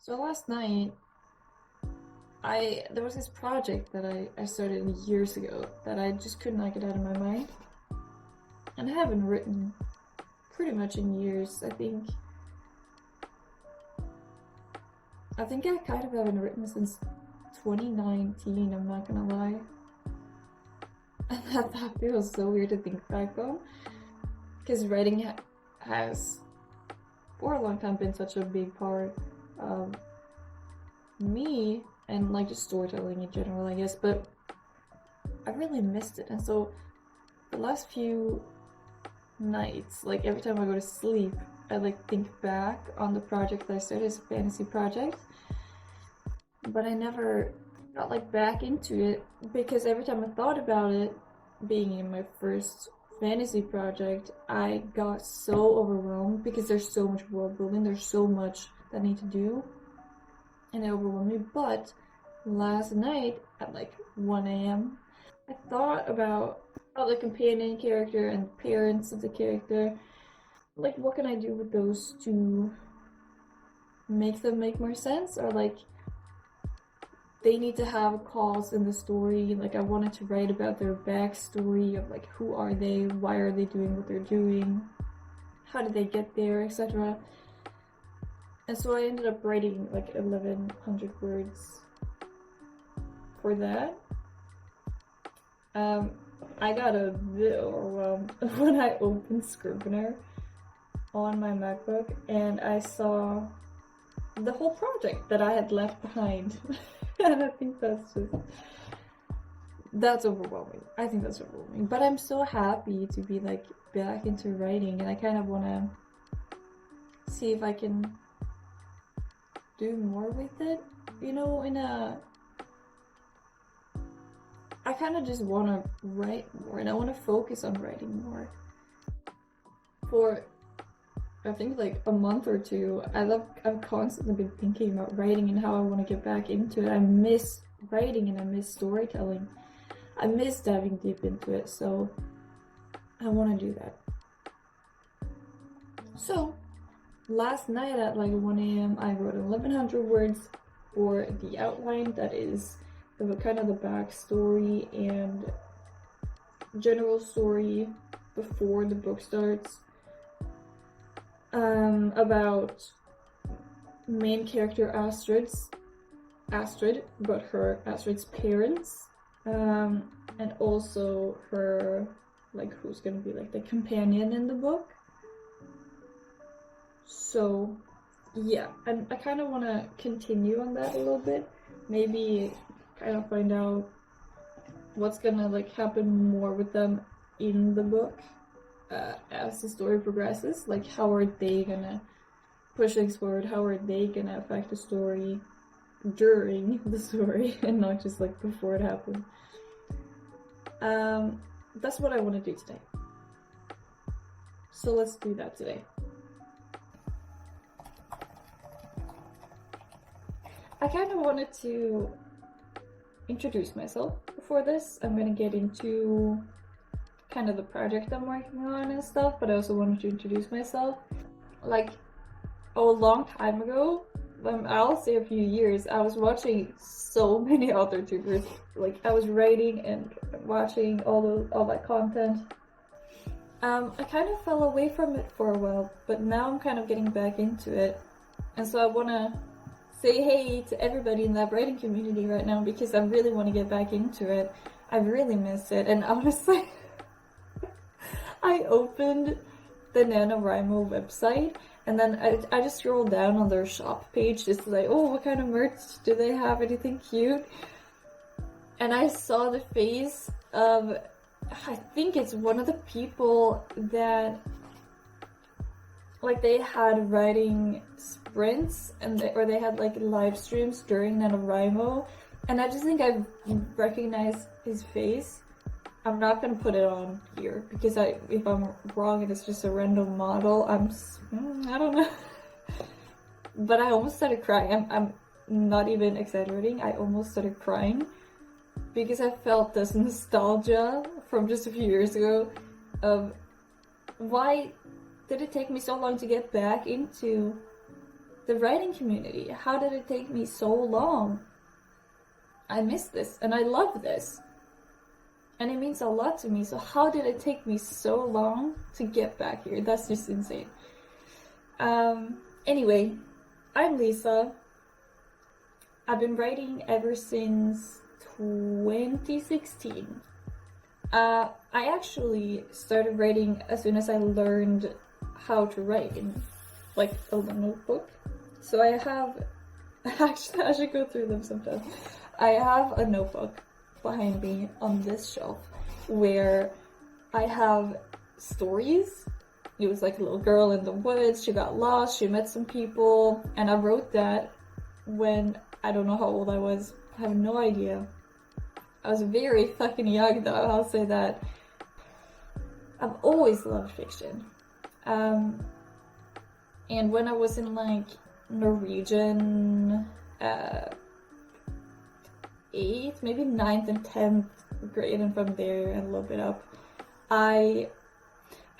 So last night, there was this project that I started years ago that I just could not get out of my mind. And I haven't written pretty much in years. I think I kind of haven't written since 2019, I'm not gonna lie. And that feels so weird to think back on. Because writing has, for a long time, been such a big part of me and like just storytelling in general, I guess, but I really missed it. And so the last few nights, like every time I go to sleep, I like think back on the project that I started as a fantasy project, but I never got like back into it because every time I thought about it being in my first fantasy project, I got so overwhelmed because there's so much world building, there's so much that I need to do, and it overwhelmed me. But last night at like 1 a.m., I thought about the companion character and the parents of the character. Like, what can I do with those to make them make more sense? Or like, they need to have a cause in the story. Like, I wanted to write about their backstory of like, who are they, why are they doing what they're doing, how did they get there, etc. And so I ended up writing like 1100 words for that. I got a bit overwhelmed when I opened Scrivener on my MacBook and I saw the whole project that I had left behind. And I think that's overwhelming. I think that's overwhelming. But I'm so happy to be like back into writing, and I kind of want to see if I can do more with it, you know, I kind of just want to write more, and I want to focus on writing more. For, I think, like a month or two, I've constantly been thinking about writing and how I want to get back into it. I miss writing and I miss storytelling. I miss diving deep into it, so I want to do that. So, last night at like 1 a.m., I wrote 1100 words for the outline, that is the kind of the backstory and general story before the book starts, about main character Astrid, but Astrid's parents, and also her, like, who's gonna be like the companion in the book. So yeah, and I kind of want to continue on that a little bit, maybe kind of find out what's gonna like happen more with them in the book as the story progresses. Like, how are they gonna push things forward, how are they gonna affect the story during the story and not just like before it happened. That's what I want to do today, so let's do that today. I kind of wanted to introduce myself before this. I'm gonna get into kind of the project I'm working on and stuff, but I also wanted to introduce myself. Like, a long time ago, I'll say a few years, I was watching so many Authortubers. Like, I was writing and watching all that content. I kind of fell away from it for a while, but now I'm kind of getting back into it, and so I want to say hey to everybody in that writing community right now because I really want to get back into it. I really miss it, and honestly, I opened the NaNoWriMo website, and then I just scrolled down on their shop page just like, oh, what kind of merch do they have, anything cute? And I saw the face of, I think it's one of the people that, like, they had writing sprints or they had like live streams during NaNoWriMo, and I just think I recognized his face. I'm not gonna put it on here because if I'm wrong and it's just a random model, I don't know. But I almost started crying. I'm not even exaggerating. I almost started crying because I felt this nostalgia from just a few years ago of why did it take me so long to get back into the writing community. How did it take me so long? I miss this and I love this. And it means a lot to me. So how did it take me so long to get back here? That's just insane. Anyway, I'm Lisa. I've been writing ever since 2016. I actually started writing as soon as I learned how to write in like a notebook. So I have, actually I should go through them sometime. I have a notebook behind me on this shelf where I have stories. It was like a little girl in the woods, she got lost, she met some people, and I wrote that when, I don't know how old I was, I have no idea. I was very fucking young though, I'll say that. I've always loved fiction. And when I was in like Norwegian 8th, maybe 9th and 10th grade, and from there and a little bit up, I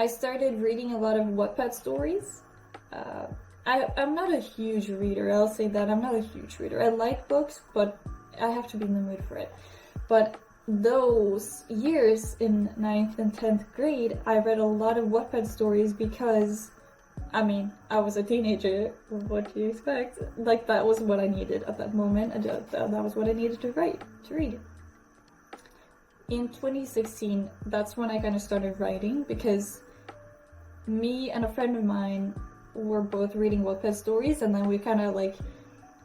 started reading a lot of Wattpad stories. I'm not a huge reader, I'll say that. I'm not a huge reader. I like books, but I have to be in the mood for it. But those years in 9th and 10th grade, I read a lot of Wattpad stories because, I mean, I was a teenager, what do you expect? Like, that was what I needed at that moment, and that was what I needed to read. In 2016, that's when I kind of started writing, because me and a friend of mine were both reading Wattpad stories, and then we kind of like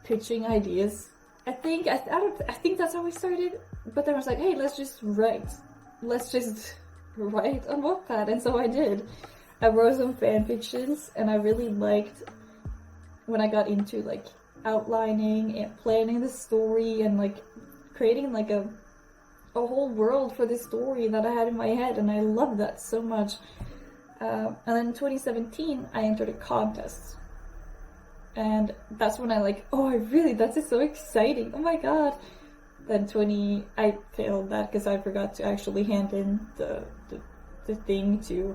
pitching ideas. I think that's how we started, but then I was like, hey, let's just write on Wattpad, and so I did. I wrote some fan fictions, and I really liked when I got into like outlining and planning the story and like creating like a whole world for this story that I had in my head, and I loved that so much. And then in 2017, I entered a contest, and that's when I like, that is so exciting, oh my god. Then I failed that because I forgot to actually hand in the thing to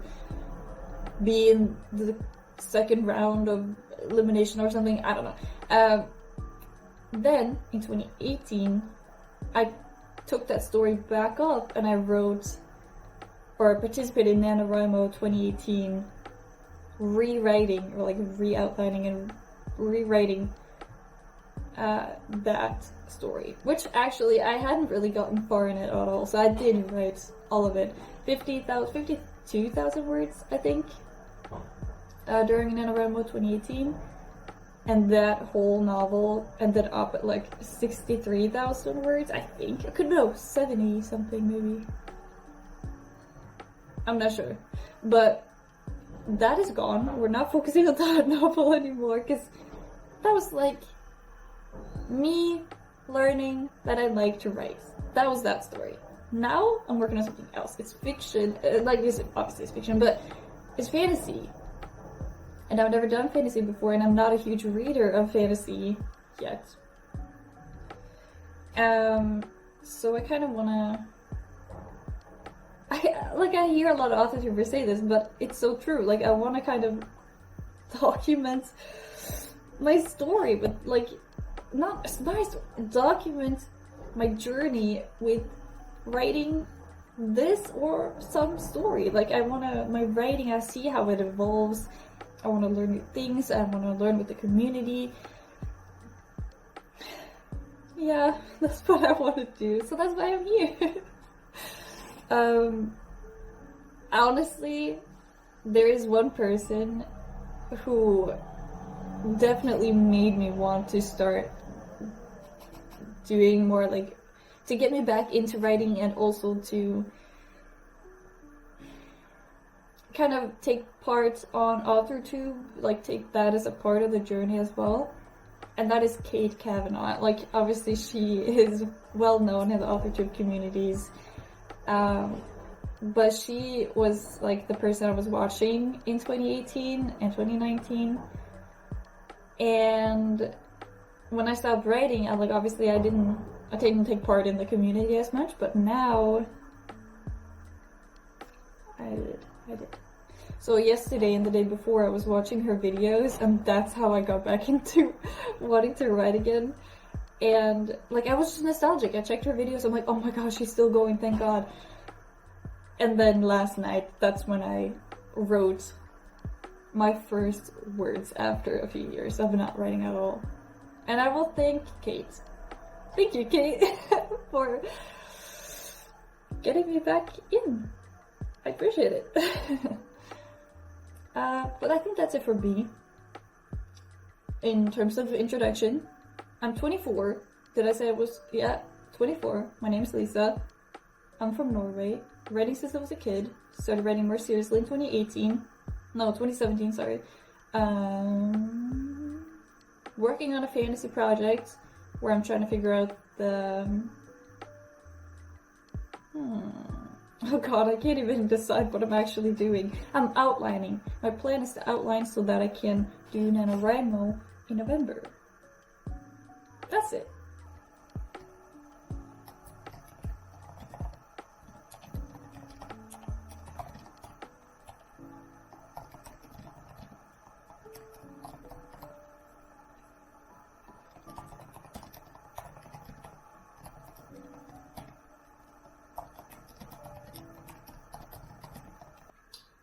be in the second round of elimination or something, I don't know. Then in 2018, I took that story back up and I wrote or participated in NaNoWriMo 2018, rewriting or like re-outlining and rewriting that story, which actually I hadn't really gotten far in it at all, so I did write all of it, 52,000 words I think, during NaNoWriMo 2018, and that whole novel ended up at like 63,000 words, I think. I could know 70 something maybe. I'm not sure, but that is gone. We're not focusing on that novel anymore, because that was like me learning that I like to write. That was that story. Now I'm working on something else. It's fiction, like this, obviously it's fiction, but it's fantasy. And I've never done fantasy before, and I'm not a huge reader of fantasy yet. So I kind of wanna... I hear a lot of Authortubers say this, but it's so true. Like, I want to kind of document my story, but like, not my story, document my journey with writing this or some story. Like, my writing, I see how it evolves. I want to learn new things. I want to learn with the community. Yeah, that's what I want to do. So that's why I'm here. Honestly, there is one person who definitely made me want to start doing more, like, to get me back into writing, and also to kind of take part on Authortube, like take that as a part of the journey as well. And that is Kate Kavanaugh. Like, obviously she is well known in the Authortube communities. But she was like the person I was watching in 2018 and 2019. And when I stopped writing, obviously I didn't take part in the community as much, but now I did. So yesterday and the day before I was watching her videos, and that's how I got back into wanting to write again. And like I was just nostalgic. I checked her videos, I'm like, oh my gosh, she's still going, thank God. And then last night, that's when I wrote my first words after a few years of not writing at all. And I will thank Kate. Thank you, Kate, for getting me back in. I appreciate it. But I think that's it for me. In terms of introduction, I'm 24. Did I say I was? Yeah, 24. My name is Lisa. I'm from Norway. Writing since I was a kid. Started writing more seriously in 2018. No, 2017, sorry. Working on a fantasy project where I'm trying to figure out the... Oh god, I can't even decide what I'm actually doing. I'm outlining. My plan is to outline so that I can do NaNoWriMo in November. That's it.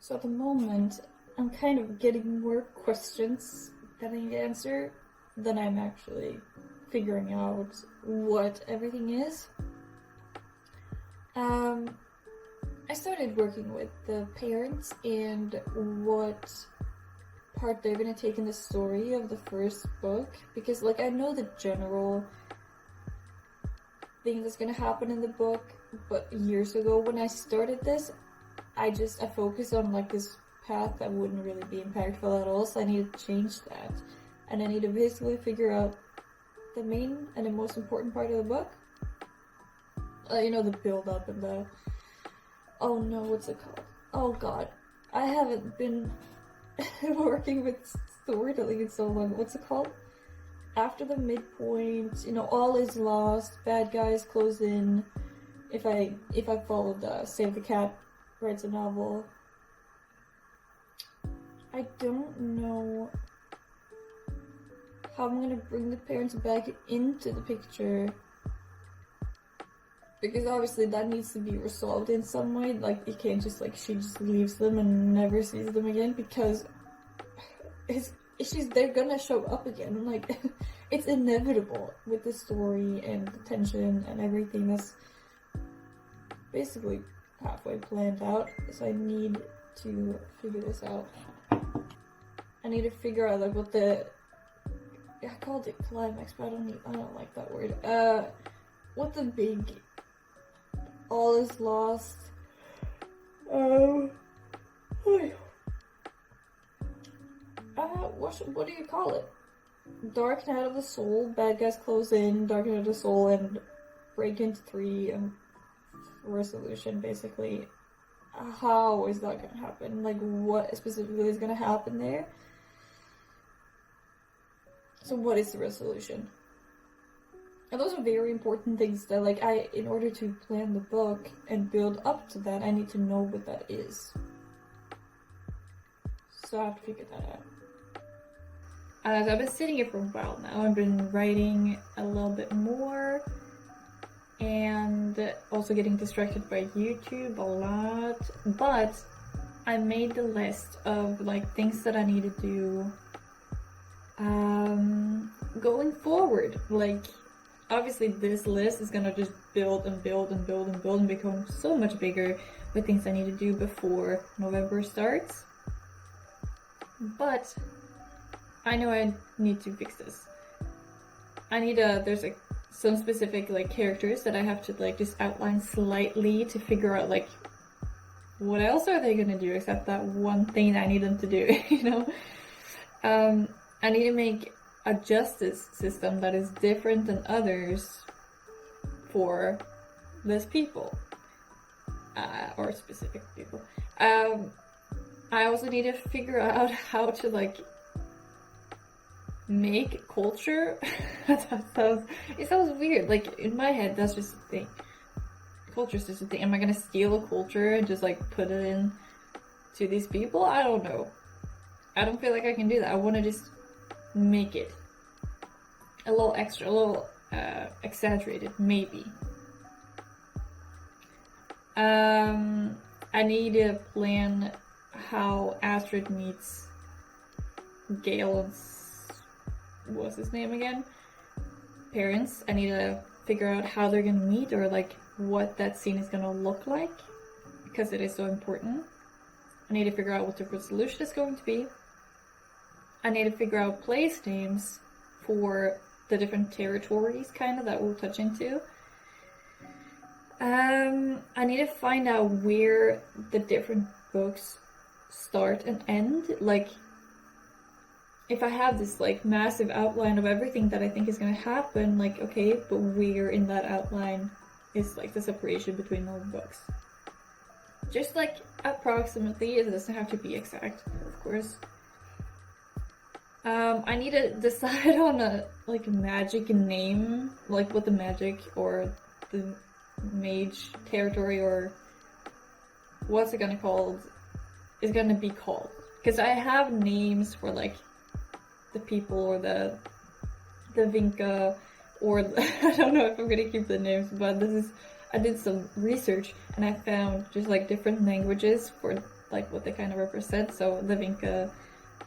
So at the moment, I'm kind of getting more questions that I need to answer than I'm actually figuring out what everything is. I started working with the parents and what part they're gonna take in the story of the first book, because like I know the general thing that's gonna happen in the book, but years ago when I started this, I focused on like this path that wouldn't really be impactful at all, so I need to change that. And I need to basically figure out the main and the most important part of the book. You know, the build up and the... Oh no, what's it called? Oh god. I haven't been working with storytelling in so long. What's it called? After the midpoint, you know, all is lost, bad guys close in. If I follow the Save the Cat writes a novel. I don't know how I'm gonna bring the parents back into the picture, because obviously that needs to be resolved in some way. Like, you can't just like, she just leaves them and never sees them again, because they're gonna show up again. Like, it's inevitable with the story and the tension and everything that's basically halfway planned out, so I need to figure this out. I need to figure out like what the... I called it climax, but I don't like that word. What the big... all is lost... what do you call it? Dark Night of the Soul, bad guys close in, Dark Night of the Soul, and break into 3, and resolution, basically. How is that gonna happen? Like, what specifically is gonna happen there? So what is the resolution? And those are very important things that, like, in order to plan the book and build up to that, I need to know what that is. So I have to figure that out. I've been sitting here for a while now. I've been writing a little bit more, and also getting distracted by YouTube a lot, but I made the list of like things that I need to do going forward. Like, obviously this list is gonna just build and build and build and build and become so much bigger with things I need to do before November starts, but I know I need to fix this. There's like some specific like characters that I have to like just outline slightly to figure out like what else are they gonna do except that one thing I need them to do, you know? I need to make a justice system that is different than others for these people, or specific people. I also need to figure out how to like make culture. It sounds weird. Like, in my head, that's just a thing. Culture's just a thing. Am I gonna steal a culture and just like put it in to these people. I don't know. I don't feel like I can do that. I want to just make it a little extra, a little exaggerated, maybe. I need to plan how Astrid meets Gale and what's his name again? Parents. I need to figure out how they're gonna meet, or like what that scene is gonna look like, because it is so important. I need to figure out what the resolution is going to be. I need to figure out place names for the different territories, kind of, that we'll touch into. I need to find out where the different books start and end. Like, if I have this like massive outline of everything that I think is gonna happen, like, okay, but where in that outline is like the separation between all the books? Just like approximately, it doesn't have to be exact, of course. I need to decide on a like magic name, like what the magic or the mage territory or what's it gonna be called. Because I have names for like the people or the Vinca, or I don't know if I'm gonna keep the names, but I did some research and I found just like different languages for like what they kind of represent. So the Vinca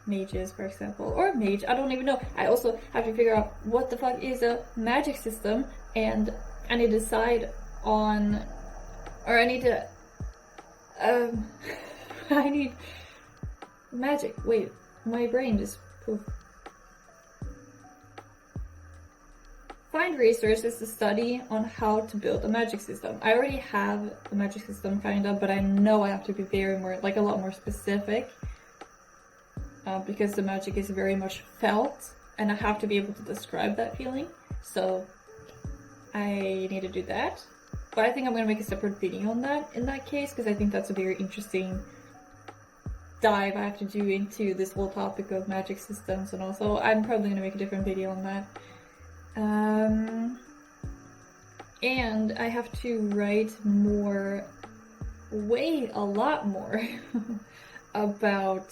mages, for example, or mage, I don't even know. I also have to figure out what the fuck is a magic system, and I need to decide on, or I need to, I need magic. Wait, my brain just poof. Find resources to study on how to build a magic system. I already have a magic system, kind of, but I know I have to be very more, like a lot more specific. Because the magic is very much felt, and I have to be able to describe that feeling. So I need to do that. But I think I'm gonna make a separate video on that in that case, because I think that's a very interesting dive I have to do into this whole topic of magic systems, and also I'm probably gonna make a different video on that. And I have to write more, a lot more about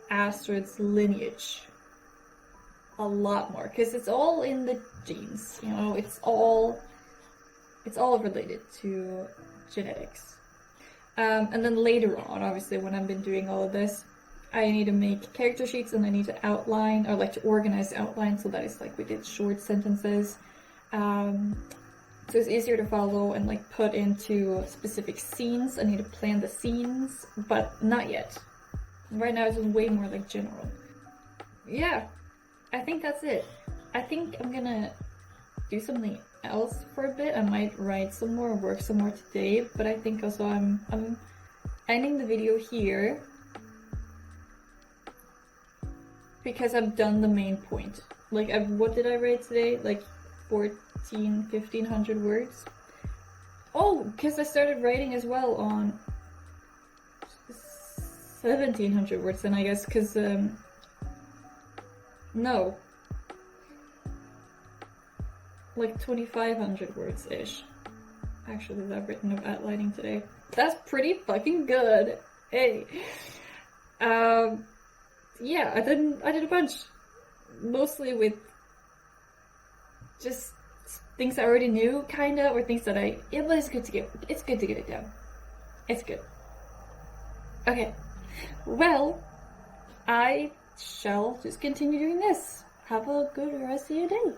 Astrid's lineage. A lot more, because it's all in the genes, you know, it's all related to genetics. And then later on, obviously, when I've been doing all of this, I need to make character sheets, and I need to outline, or like to organize the outline so that it's like we did short sentences. So it's easier to follow and like put into specific scenes. I need to plan the scenes, but not yet. Right now it's way more like general. Yeah, I think that's it. I think I'm gonna do something else for a bit. I might write some more, work some more today, but I think also I'm ending the video here because I've done the main point. Like, what did I write today? Like 1,500 words? Oh, because I started writing as well on 1,700 words then, I guess, because, no. Like 2,500 words-ish. Actually, that I've written of outlining today. That's pretty fucking good! Hey! Yeah, I did a bunch. Mostly with just things I already knew, kinda, or things that yeah, but it's good to get it down. It's good. Okay. Well, I shall just continue doing this. Have a good rest of your day.